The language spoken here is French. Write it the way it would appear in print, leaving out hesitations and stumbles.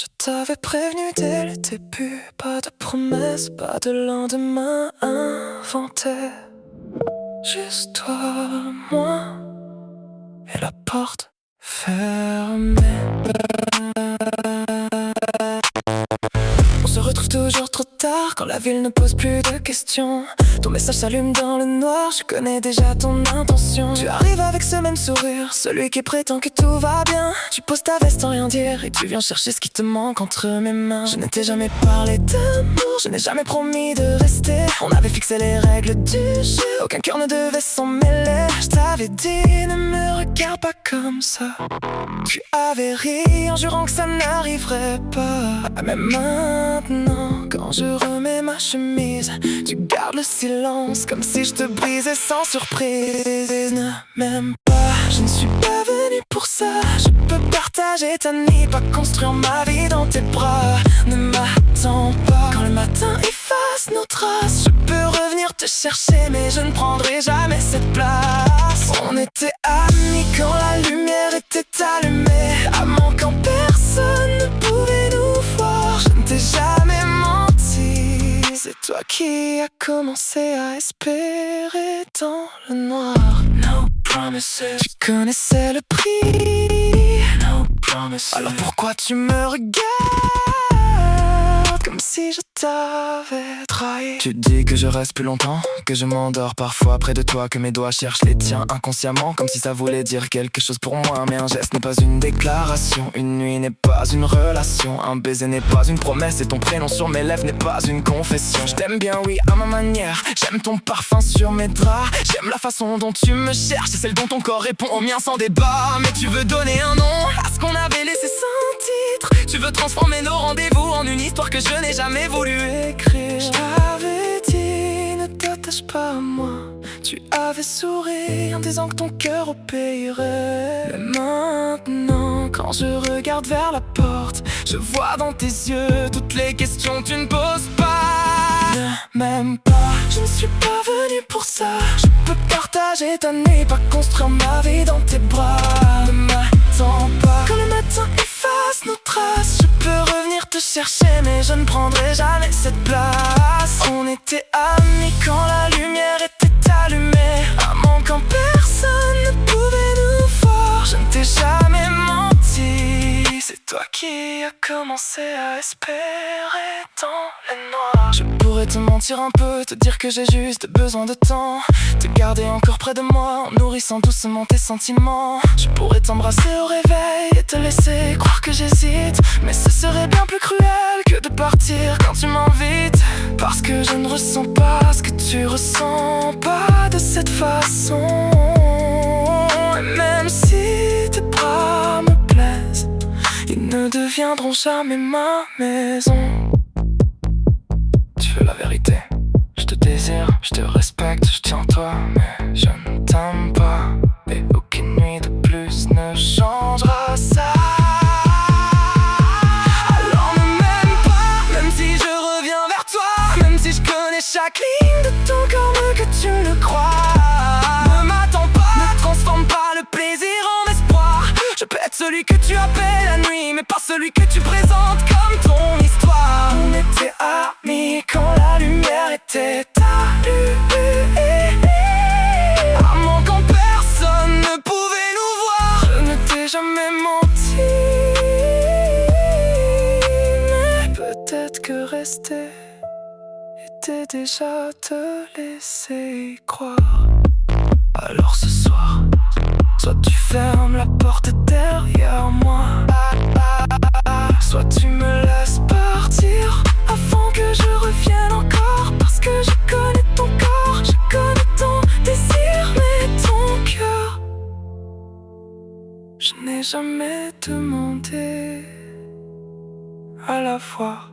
Je t'avais prévenu dès le début, pas de promesses, pas de lendemain inventé. Juste toi, moi et la porte fermée. On se retrouve toujours trop tard quand la ville ne pose plus de questions. Ton message s'allume dans le noir, je connais déjà ton intention. Tu arrives avec ce même sourire, celui qui prétend que tout va bien. Tu poses ta veste sans rien dire et tu viens chercher ce qui te manque entre mes mains. Je ne t'ai jamais parlé d'amour, je n'ai jamais promis de rester. On avait fixé les règles du jeu, aucun cœur ne devait s'en mêler. Je t'avais dit ne me regarde pas comme ça. Tu avais ri en jurant que ça n'arriverait pas. Même maintenant, quand je remets ma chemise, tu gardes le silence comme si je te brisais sans surprise. Ne m'aime pas, je ne suis pas venue pour ça. Je peux partager ta nuit, pas construire ma vie dans tes bras. Ne m'attends pas quand le matin efface nos traces. Je peux revenir te chercher mais je ne prendrai jamais cette place. On était amis quand la lumière était allumée, amants quand personne ne pouvait nous voir. Je ne t'ai jamais menti, c'est toi qui as commencé à espérer dans le noir. No promises, tu connaissais le prix. No promises, alors pourquoi tu me regardes comme si je t'avais trahi? Tu dis que je reste plus longtemps, que je m'endors parfois près de toi, que mes doigts cherchent les tiens inconsciemment, comme si ça voulait dire quelque chose pour moi. Mais un geste n'est pas une déclaration, une nuit n'est pas une relation, un baiser n'est pas une promesse et ton prénom sur mes lèvres n'est pas une confession. Je t'aime bien, oui, à ma manière, j'aime ton parfum sur mes draps, j'aime la façon dont tu me cherches, c'est celle dont ton corps répond au mien sans débat. Mais tu veux donner un nom à ce qu'on avait laissé sans titre, tu veux transformer nos rendez-vous en une histoire que je n'ai jamais voulu écrire. Je t'avais dit ne t'attache pas à moi, tu avais souri en disant que ton cœur obéirait. Mais maintenant quand je regarde vers la porte, je vois dans tes yeux toutes les questions que tu ne poses pas. Ne m'aime pas, je ne suis pas venue pour ça. Je peux partager ta nuit, pas construire ma vie dans tes bras. Ne m'attends pas quand le matin efface nos traces. Je peux revenir te chercher mais je ne prendrai jamais cette place. On était amis quand la lumière était allumée, amants quand personne ne pouvait nous voir. Je ne t'ai jamais menti, c'est toi qui as commencé à espérer dans le noir. Je pourrais te mentir un peu, te dire que j'ai juste besoin de temps, te garder encore près de moi en nourrissant doucement tes sentiments. Je pourrais t'embrasser au réveil et te laisser croire que j'hésite, mais ce serait bien plus cruel que de partir quand tu m'invites. Parce que je ne ressens pas ce que tu ressens, pas de cette façon. Et même si tes bras me plaisent, ils ne deviendront jamais ma maison. Tu veux la vérité? Je te désire, je te respecte, je tiens en toi, mais je ne t'aime pas. Et aucune nuit de plus ne changera ça. Alors ne m'aime pas, même si je reviens vers toi, même si je connais chaque ligne de ton corps mieux que tu le crois. Ne m'attends pas, ne transforme pas le plaisir en espoir. Je peux être celui que tu appelles la nuit, mais pas celui que tu présentes comme ton histoire. On était amis quand la lumière était allumée, amants quand personne ne pouvait nous voir. Je ne t'ai jamais menti, mais peut-être que rester était déjà te laisser y croire. Alors ce soir, soit tu fermes la porte derrière moi, soit tu me laisses partir avant que je revienne encore. Parce que je connais ton corps, je connais ton désir, mais ton cœur, je n'ai jamais demandé à la voir.